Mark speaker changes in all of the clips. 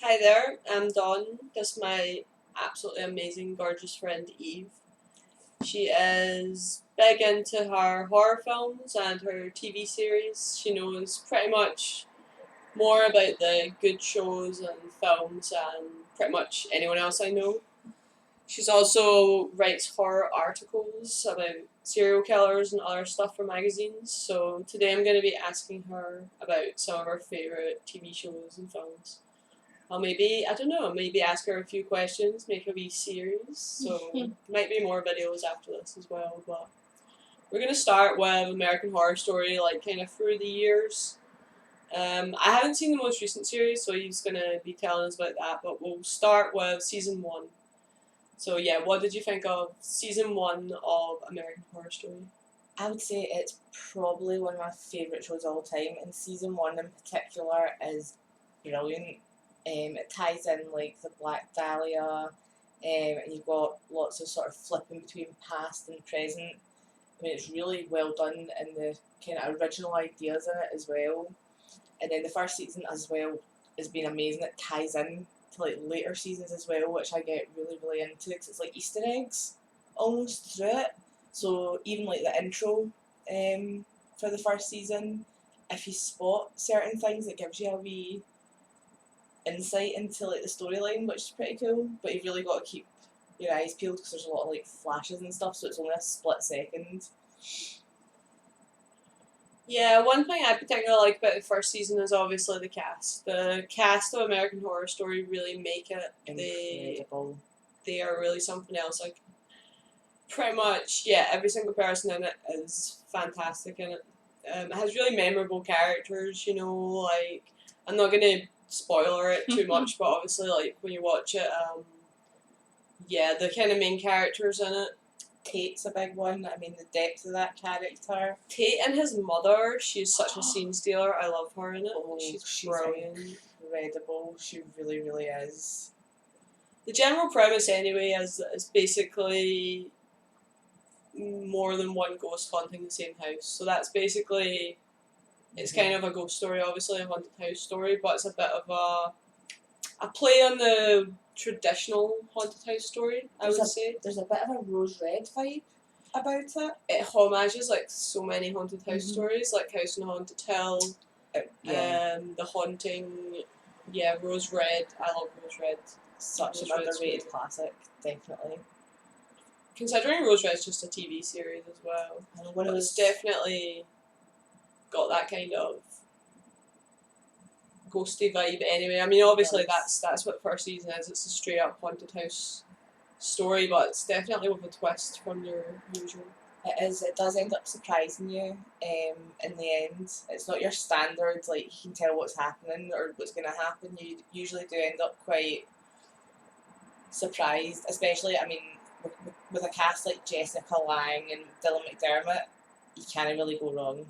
Speaker 1: Hi there, I'm Dawn. This is my absolutely amazing, gorgeous friend Eve. She is big into her horror films and her TV series. She knows pretty much more about the good shows and films than pretty much anyone else I know. She's also writes horror articles about serial killers and other stuff for magazines. So today I'm going to be asking her about some of her favourite TV shows and films. I'll maybe, I don't know, maybe ask her a few questions, make a wee series. So, might be more videos after this as well. But we're going to start with American Horror Story, like kind of through the years. I haven't seen the most recent series, so he's going to be telling us about that. But we'll start with season one. So, yeah, what did you think of season one of American Horror Story?
Speaker 2: I would say it's probably one of my favourite shows of all time, and season one in particular is brilliant. It ties in like the Black Dahlia, and you've got lots of sort of flipping between past and present. I mean, it's really well done, and the kind of original ideas in it as well. And then the first season as well has been amazing. It ties in to like later seasons as well, which I get really into because it's like Easter eggs almost through it. So even like the intro for the first season, if you spot certain things, it gives you a wee insight into like the storyline, which is pretty cool. But you've really got to keep your eyes peeled because there's a lot of like flashes and stuff, so it's only a split second.
Speaker 1: Yeah, one thing I particularly like about the first season is obviously the cast. The cast of American Horror Story really make it.
Speaker 2: Incredible.
Speaker 1: They are really something else. Like pretty much, yeah, every single person in it is fantastic in it. It has really memorable characters. Like I'm not gonna spoiler it too much, but obviously, like when you watch it, yeah, the kind of main characters in it.
Speaker 2: Tate's a big one. I mean, the depth of that character.
Speaker 1: Tate and his mother, she's such a scene stealer. I love her in it.
Speaker 2: Oh,
Speaker 1: she's brilliant.
Speaker 2: Incredible. She really is.
Speaker 1: The general premise, anyway, is basically more than one ghost haunting the same house. So that's basically, it's kind of a ghost story, obviously a haunted house story, but it's a bit of a play on the traditional haunted house story. I would say
Speaker 2: there's a bit of a Rose Red vibe about it.
Speaker 1: It homages like so many haunted house stories, like House on a Haunted Hill, The Haunting. Yeah, Rose Red. I love Rose Red.
Speaker 2: Such an underrated classic, definitely.
Speaker 1: Considering Rose Red's just a TV series as well, but it's definitely got that kind of ghosty vibe. Anyway, I mean, obviously that's what the first season is. It's a straight up haunted house story, but it's definitely with a twist from your usual.
Speaker 2: It is. It does end up surprising you. In the end, it's not your standard like you can tell what's happening or what's going to happen. You usually do end up quite surprised, especially. I mean, with a cast like Jessica Lange and Dylan McDermott, you can't really go wrong.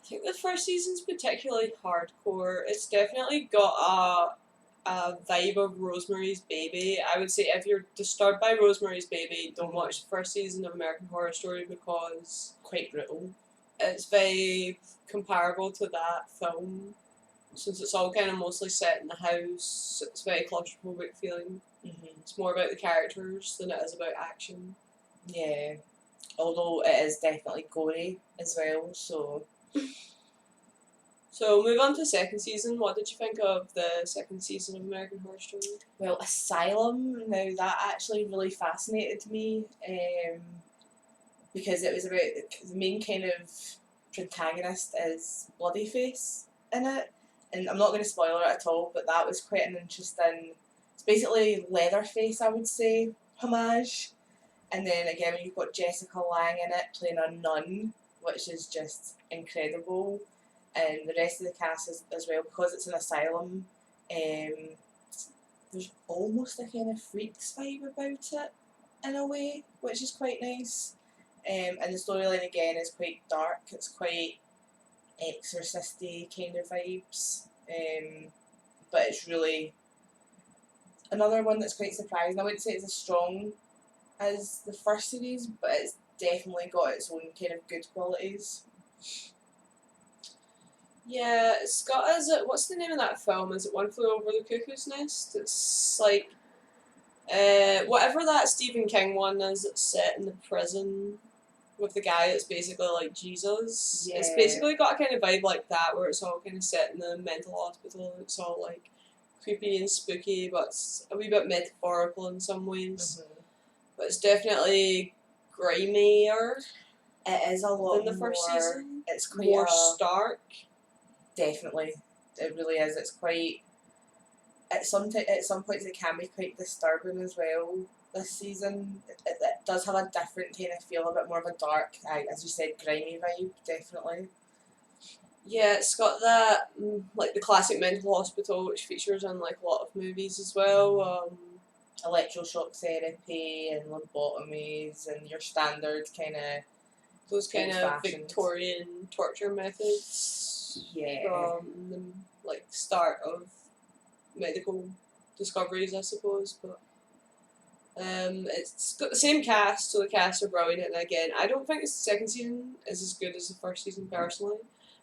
Speaker 1: I think the first season's particularly hardcore. It's definitely got a vibe of Rosemary's Baby. I would say if you're disturbed by Rosemary's Baby, don't watch the first season of American Horror Story because
Speaker 2: quite brutal.
Speaker 1: It's very comparable to that film, since it's all kind of mostly set in the house. It's very claustrophobic feeling. It's more about the characters than it is about action.
Speaker 2: Yeah, although it is definitely gory as well.
Speaker 1: So move on to the second season. What did you think of the second season of American Horror Story?
Speaker 2: Well, Asylum, now that actually really fascinated me because it was about the main kind of protagonist is Bloodyface in it. And I'm not going to spoil it at all, but that was quite an interesting, it's basically Leatherface, I would say, homage. And then again, you've got Jessica Lange in it playing a nun, which is just incredible. And the rest of the cast as well, because it's an asylum, there's almost a kind of freaks vibe about it in a way, which is quite nice. And the storyline again is quite dark. It's quite exorcisty kind of vibes. But it's really another one that's quite surprising. I wouldn't say it's as strong as the first series, but it's definitely got its own kind of good qualities.
Speaker 1: Yeah, it's got, what's the name of that film? Is it One Flew Over the Cuckoo's Nest? It's like, whatever that Stephen King one is, that's set in the prison with the guy that's basically like Jesus. It's
Speaker 2: Yeah.
Speaker 1: basically got a kind of vibe like that, where it's all kind of set in the mental hospital. It's all like creepy and spooky, but it's a wee bit metaphorical in some ways. But it's definitely grimier
Speaker 2: It is a lot
Speaker 1: than the first
Speaker 2: more.
Speaker 1: season.
Speaker 2: It's quite
Speaker 1: More
Speaker 2: a,
Speaker 1: stark.
Speaker 2: definitely. It really is. It's quite. At some points it can be quite disturbing as well. This season, it does have a different kind of feel, a bit more of a dark, as you said, grimy vibe. Definitely.
Speaker 1: Yeah, it's got that like the classic mental hospital, which features in like a lot of movies as well.
Speaker 2: Electroshock therapy and lobotomies and your standard kind of
Speaker 1: Those kind of
Speaker 2: old-fashioned.
Speaker 1: Victorian torture methods
Speaker 2: Yeah.
Speaker 1: from the like start of medical discoveries, I suppose. But it's got the same cast, so the cast are brilliant. And again, I don't think the second season is as good as the first season personally,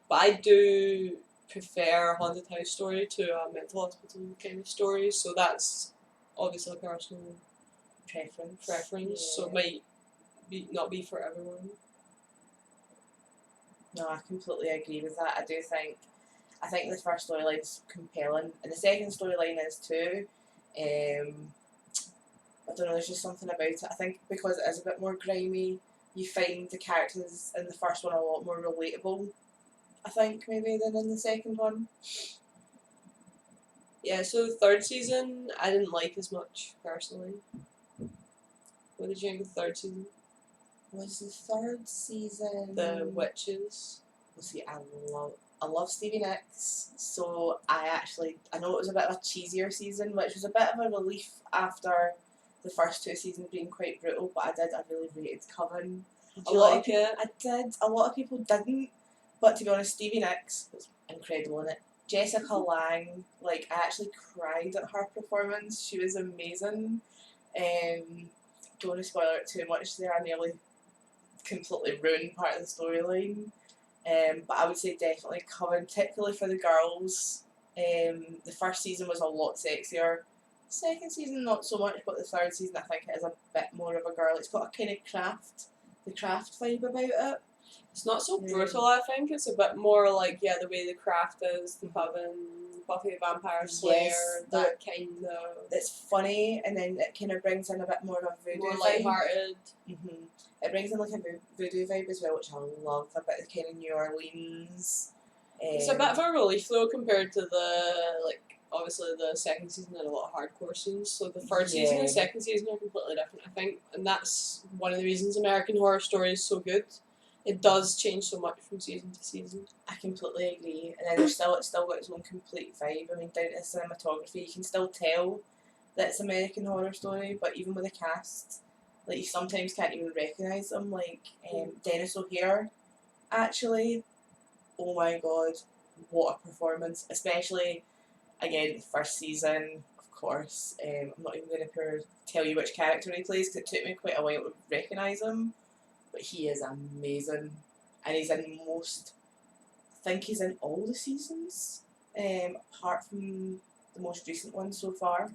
Speaker 1: but I do prefer a haunted house story to a mental hospital kind of story. So that's obviously a personal preference. So it
Speaker 2: Yeah.
Speaker 1: might not be for everyone.
Speaker 2: No, I completely agree with that. I think the first storyline's compelling, and the second storyline is too. I don't know. There's just something about it. I think because it is a bit more grimy, you find the characters in the first one a lot more relatable. I think maybe than in the second one.
Speaker 1: Yeah, so the third season I didn't like as much personally. What did you think of the third season?
Speaker 2: Was the third season
Speaker 1: The witches.
Speaker 2: Well, see, I love Stevie Nicks, so I know it was a bit of a cheesier season, which was a bit of a relief after the first two seasons being quite brutal. But I really rated Coven.
Speaker 1: Did
Speaker 2: A
Speaker 1: you
Speaker 2: lot
Speaker 1: like
Speaker 2: of people,
Speaker 1: it?
Speaker 2: I did. A lot of people didn't, but to be honest, Stevie Nicks was incredible in it. Jessica Lange, like I actually cried at her performance. She was amazing. Don't want to spoil it too much there. I nearly completely ruined part of the storyline. But I would say definitely Coven, particularly for the girls. The first season was a lot sexier. Second season not so much, but the third season I think it is a bit more of a girl. It's got a kind of the craft vibe about it.
Speaker 1: It's not so brutal, I think. It's a bit more like, yeah, the way the craft is, the Coven, Buffy the Vampire Slayer,
Speaker 2: Yes,
Speaker 1: that kind of.
Speaker 2: It's funny, and then it kind of brings in a bit more of a voodoo
Speaker 1: More
Speaker 2: vibe.
Speaker 1: lighthearted.
Speaker 2: It brings in like a voodoo vibe as well, which I love. A bit of kind of New Orleans.
Speaker 1: It's a bit of a relief though compared to the, like, obviously the second season had a lot of hardcore scenes. So the third season and
Speaker 2: Yeah.
Speaker 1: second season are completely different, I think. And that's one of the reasons American Horror Story is so good. It does change so much from season to season.
Speaker 2: I completely agree, and then it's still got its own complete vibe. I mean, down to the cinematography, you can still tell that it's American Horror Story, but even with the cast, like you sometimes can't even recognise them. Like Dennis O'Hare, actually, oh my god, what a performance! Especially again the first season, of course. I'm not even going to tell you which character he plays because it took me quite a while to recognise him, but he is amazing, and he's in most. I think he's in all the seasons, apart from the most recent one so far.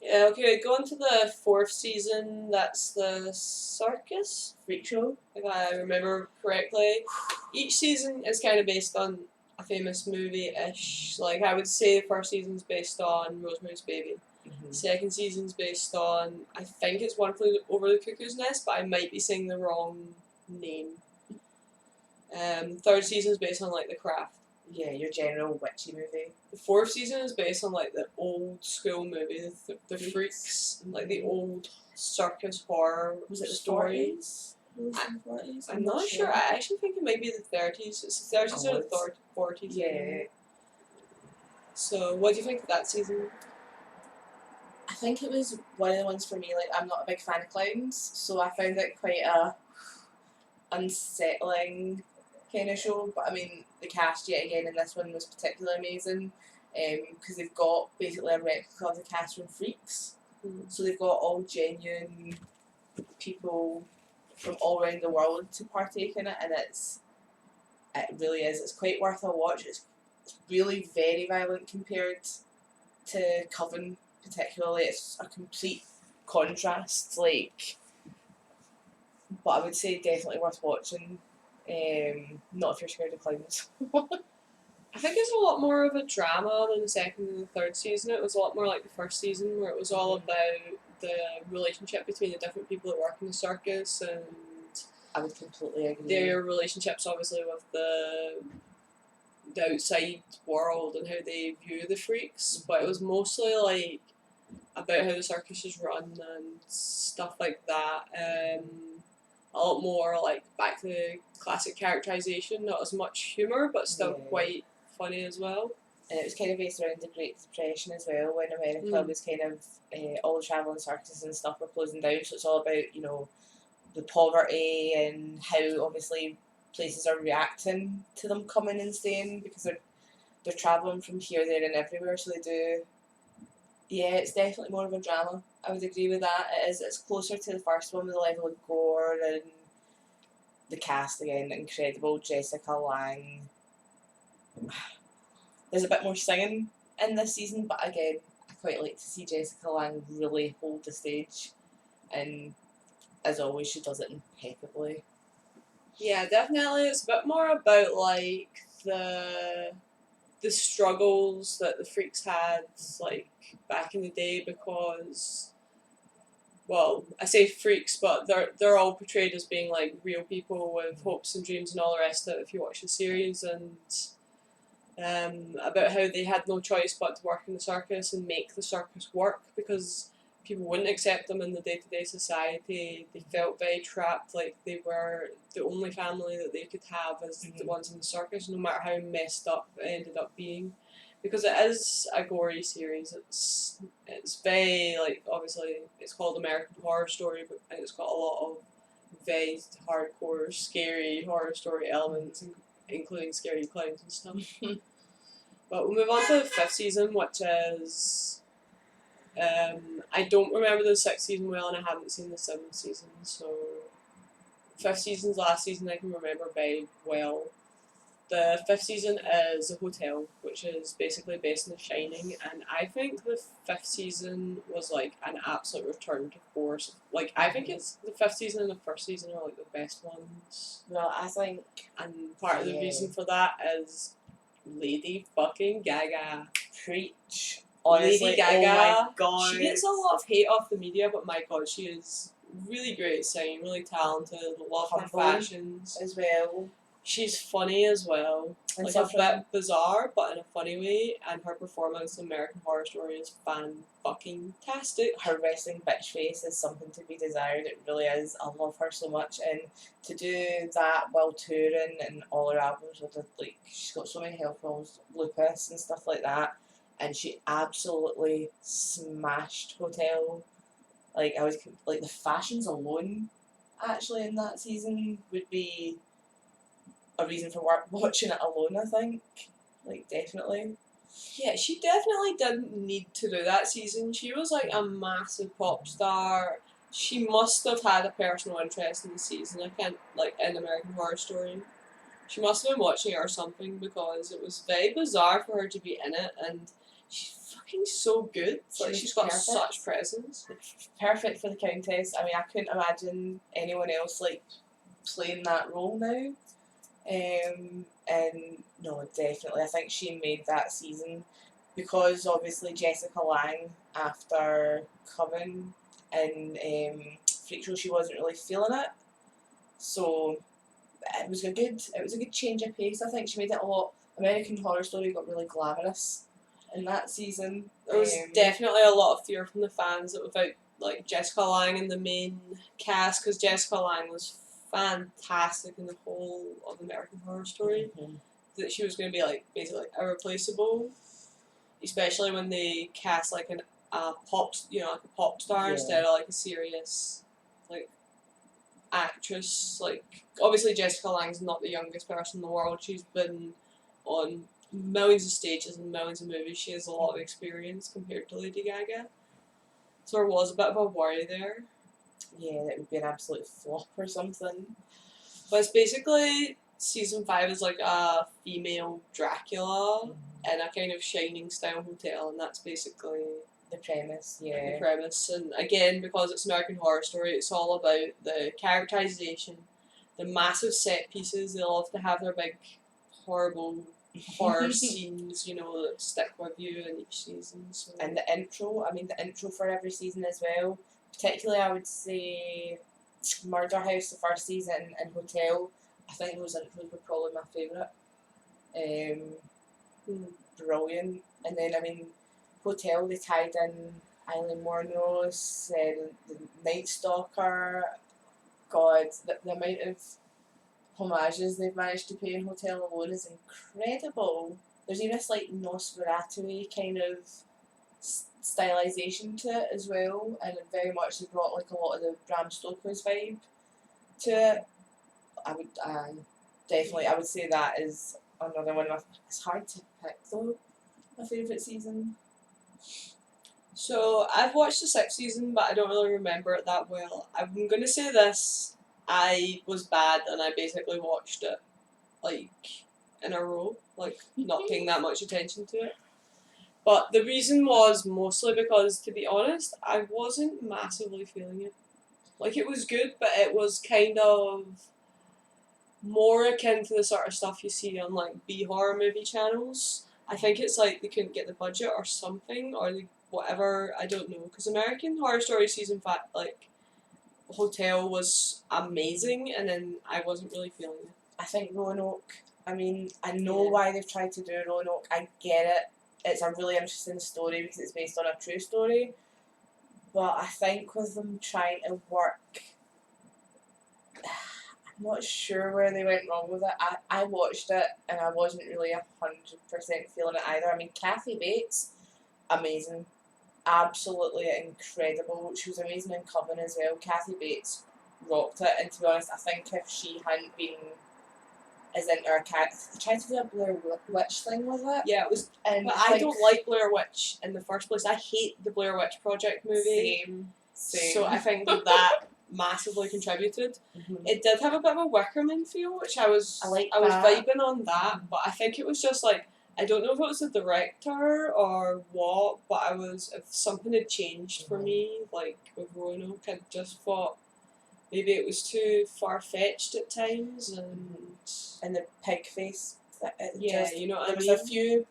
Speaker 1: Yeah, okay, go on to the fourth season. That's the circus,
Speaker 2: Freak Show.
Speaker 1: if I remember correctly. Each season is kind of based on a famous movie-ish. Like, I would say the first season's based on Rosemary's Baby. Second season's based on, I think it's One Flew Over the Cuckoo's Nest, but I might be saying the wrong name. Third season's based on, like, The Craft.
Speaker 2: Yeah, your general witchy movie.
Speaker 1: The fourth season is based on like the old school movie, the Freaks, like the old circus horror.
Speaker 2: Was it the
Speaker 1: story?
Speaker 2: 40s?
Speaker 1: I'm not sure. I actually think it might be the 30s. It's the 30s or the 40s.
Speaker 2: Yeah.
Speaker 1: So, what do you think of that season?
Speaker 2: I think it was one of the ones for me. Like, I'm not a big fan of clowns, so I found it quite a unsettling kind of show. But I mean, the cast yet again in this one was particularly amazing, because they've got basically a replica of the cast from Freaks. So they've got all genuine people from all around the world to partake in it, and It really is. It's quite worth a watch. It's really very violent compared to Coven, particularly. It's a complete contrast. Like, but I would say definitely worth watching. Not if you're scared of clowns.
Speaker 1: I think it's a lot more of a drama than the second and the third season. It was a lot more like the first season, where it was all about the relationship between the different people that work in the circus and
Speaker 2: I would completely agree.
Speaker 1: their relationships, obviously, with the outside world and how they view the freaks. But it was mostly like about how the circus is run and stuff like that. A lot more like back to the classic characterization, not as much humour, but still
Speaker 2: Yeah.
Speaker 1: quite funny as well.
Speaker 2: And it was kind of based around the Great Depression as well, when America was kind of all the travelling circuses and stuff were closing down. So it's all about, you know, the poverty and how obviously places are reacting to them coming and staying, because they're travelling from here, there, and everywhere. So they do. Yeah, it's definitely more of a drama. I would agree with that. It is. It's closer to the first one with the level of gore and the cast again. Incredible. Jessica Lange. There's a bit more singing in this season, but again, I quite like to see Jessica Lange really hold the stage, and as always, she does it impeccably.
Speaker 1: Yeah, definitely. It's a bit more about like the struggles that the freaks had like back in the day, because, well, I say freaks, but they're all portrayed as being like real people with hopes and dreams and all the rest of it if you watch the series, and about how they had no choice but to work in the circus and make the circus work, because people wouldn't accept them in the day-to-day society. They felt very trapped, like they were the only family that they could have as the ones in the circus, no matter how messed up it ended up being. Because it is a gory series. It's very, like, obviously it's called American Horror Story, but it's got a lot of very hardcore, scary horror story elements, including scary clowns and stuff. But we'll move on to the fifth season, which is I don't remember the sixth season well, and I haven't seen the seventh season, so fifth season's last season I can remember very well. The fifth season is a hotel, which is basically based on The Shining, and I think the fifth season was like an absolute return to force. Like, I think it's the fifth season and the first season are like the best ones.
Speaker 2: Well, I think,
Speaker 1: and part of the reason for that is Lady fucking Gaga.
Speaker 2: Preach. Honestly,
Speaker 1: Lady Gaga,
Speaker 2: oh my god.
Speaker 1: she gets a lot of hate off the media, but my god, she is really great at singing, really talented, love her
Speaker 2: Humble
Speaker 1: fashions.
Speaker 2: as well.
Speaker 1: She's funny as well.
Speaker 2: And
Speaker 1: like a bit bizarre, but in a funny way, and her performance in American Horror Story is fan-fucking-tastic.
Speaker 2: Her resting bitch face is something to be desired, it really is. I love her so much, and to do that while touring and all her albums with like, she's got so many health problems, lupus and stuff like that, and she absolutely smashed Hotel. Like, I was, like, the fashions alone, actually, in that season would be a reason for watching it alone, I think. Like, definitely.
Speaker 1: Yeah, she definitely didn't need to do that season. She was like a massive pop star. She must have had a personal interest in the season. I can't, like, in American Horror Story. She must have been watching it or something, because it was very bizarre for her to be in it, and she's fucking so good. Like, she's got
Speaker 2: perfect.
Speaker 1: such presence.
Speaker 2: Perfect for the Countess. I mean, I couldn't imagine anyone else, like, playing that role now. And no, definitely, I think she made that season, because obviously Jessica Lange, after Coven and Freak Show, she wasn't really feeling it, so it was a good change of pace. I think she made it a lot. American Horror Story got really glamorous in that season.
Speaker 1: There was definitely a lot of fear from the fans that without, like, Jessica Lange in the main cast, because Jessica Lange was fantastic in the whole of American Horror Story, that she was going to be, like, basically irreplaceable, especially when they cast like a pop star instead of like a serious, like, actress. Like, obviously Jessica Lange's not the youngest person in the world. She's been on millions of stages and millions of movies. She has a lot of experience compared to Lady Gaga, so there was a bit of a worry there.
Speaker 2: Yeah, that would be an absolute flop or something.
Speaker 1: But it's basically season 5 is like a female Dracula in a kind of Shining style hotel, and that's basically
Speaker 2: The premise,
Speaker 1: the
Speaker 2: yeah.
Speaker 1: premise. And again, because it's American Horror Story, it's all about the characterization, the massive set pieces. They love to have their big, horrible horror scenes, you know, that stick with you in each season. So.
Speaker 2: And the intro, I mean, the intro for every season as well. Particularly, I would say Murder House, the first season, and Hotel. I think those intros were probably my favourite. Brilliant. And then, I mean, Hotel, they tied in Eileen Wuornos, the Night Stalker. God, the amount of homages they've managed to pay in Hotel alone is incredible. There's even a slight Nosferatu kind of stylization to it as well, and very much they brought like a lot of the Bram Stoker's vibe to it. I would say that is another one of my. It's hard to pick though. My favourite season.
Speaker 1: So I've watched the 6th season, but I don't really remember it that well. I'm gonna say this: I was bad, and I basically watched it like in a row, like not paying that much attention to it. But the reason was mostly because, to be honest, I wasn't massively feeling it. Like it was good, but it was kind of more akin to the sort of stuff you see on like B horror movie channels. I think it's like they couldn't get the budget or something, or they, whatever. I don't know, because American Horror Story season 5, like Hotel, was amazing, and then I wasn't really feeling it.
Speaker 2: I think Roanoke. I mean, I know
Speaker 1: Yeah.
Speaker 2: why they've tried to do Roanoke. I get it. It's a really interesting story because it's based on a true story. But I think with them trying to work, I'm not sure where they went wrong with it. I watched it and I wasn't really 100% feeling it either. I mean, Kathy Bates, amazing. Absolutely incredible. She was amazing in Coven as well. Kathy Bates rocked it, and to be honest, I think if she hadn't been as into her cat, they tried to do a Blair Witch thing with it.
Speaker 1: Yeah, it was.
Speaker 2: And
Speaker 1: But I don't like Blair Witch in the first place. I hate the Blair Witch Project movie.
Speaker 2: Same.
Speaker 1: So I think that massively contributed. It did have a bit of a Wickerman feel, which I was
Speaker 2: I like
Speaker 1: was
Speaker 2: that.
Speaker 1: vibing on that, but I think it was just like, I don't know if it was the director or what, but if something had changed for me, like with Roanoke, I just thought maybe it was too far fetched at times,
Speaker 2: And the pig face.
Speaker 1: yeah, you know what I
Speaker 2: There was
Speaker 1: mean.
Speaker 2: a few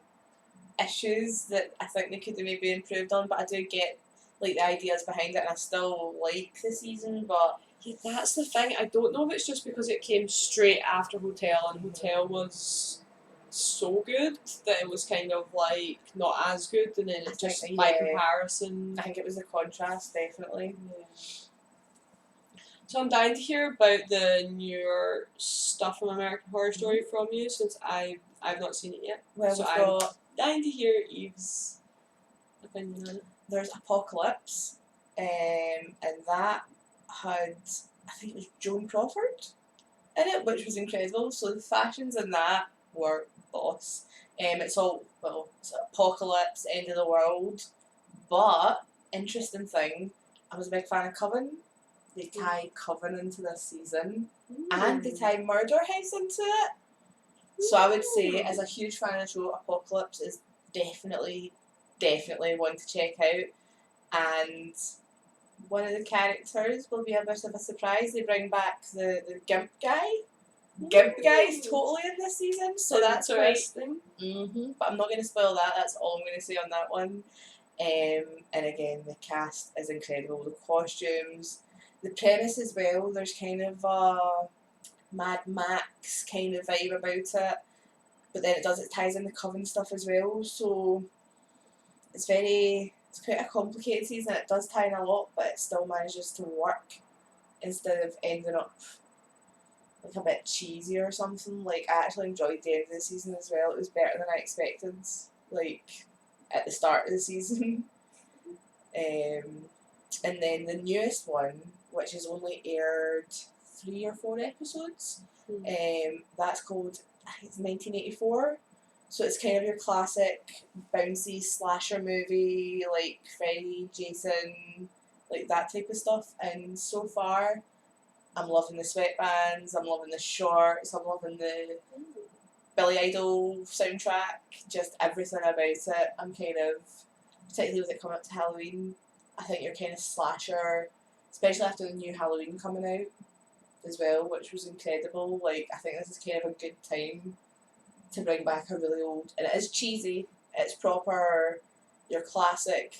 Speaker 2: issues that I think they could have maybe improved on, but I do get like the ideas behind it, and I still like the season. But
Speaker 1: Yeah, that's the thing. I don't know if it's just because it came straight after Hotel, and Hotel was so good that it was kind of like not as good, and then
Speaker 2: I
Speaker 1: it just
Speaker 2: think,
Speaker 1: by
Speaker 2: yeah.
Speaker 1: comparison.
Speaker 2: I think it was the contrast, definitely.
Speaker 1: Yeah. So I'm dying to hear about the newer stuff from American Horror Story from you, since I've not seen it yet.
Speaker 2: Well,
Speaker 1: So
Speaker 2: we've
Speaker 1: I'm
Speaker 2: got
Speaker 1: dying to hear Eve's opinion on it.
Speaker 2: there's Apocalypse, and that had, I think it was Joan Crawford in it, which was incredible. So the fashions in that were boss. It's it's apocalypse, end of the world, but interesting thing, I was a big fan of Coven. They tied Coven into this season, and they tied Murder House into it. So I would say, as a huge fan of the show, Apocalypse is definitely one to check out. And one of the characters will be a bit of a surprise. They bring back the Gimp guy. Gimp guy is totally in this season, so that's quite.
Speaker 1: interesting.
Speaker 2: But I'm not going to spoil that. That's all I'm going to say on that one. And again, the cast is incredible. The costumes, the premise as well. There's kind of a Mad Max kind of vibe about it, but then it ties in the Coven stuff as well. So it's quite a complicated season. It does tie in a lot, but it still manages to work instead of ending up like a bit cheesy or something. Like, I actually enjoyed the end of the season as well. It was better than I expected, like at the start of the season. And then the newest one, which has only aired 3 or 4 episodes, that's called, I think it's 1984. So it's kind of your classic bouncy slasher movie, like Freddy, Jason, like that type of stuff. And so far, I'm loving the sweatbands, I'm loving the shorts, I'm loving the Billy Idol soundtrack, just everything about it. I'm kind of, particularly with it coming up to Halloween, I think you're kind of slasher, especially after the new Halloween coming out as well, which was incredible. Like, I think this is kind of a good time to bring back a really old, and it is cheesy, it's proper, your classic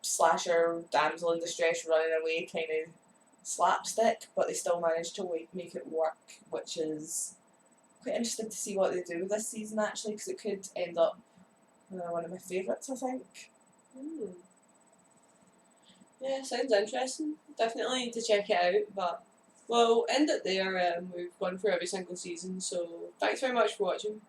Speaker 2: slasher, damsel in distress running away kind of slapstick, but they still managed to make it work, which is quite interested to see what they do with this season actually, because it could end up one of my favourites, I think.
Speaker 1: Mm. Yeah, sounds interesting. Definitely need to check it out, but we'll end it there. We've gone through every single season, so thanks very much for watching.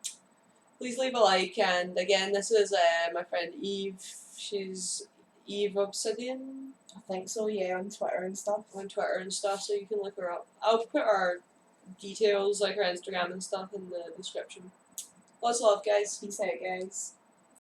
Speaker 1: Please leave a like, and again, this is my friend Eve. She's Eve Obsidian
Speaker 2: I think so, yeah, on Twitter and stuff.
Speaker 1: on Twitter and stuff, so you can look her up. I'll put our details, like her Instagram and stuff, in the description. Lots of love, guys.
Speaker 2: Peace out, guys.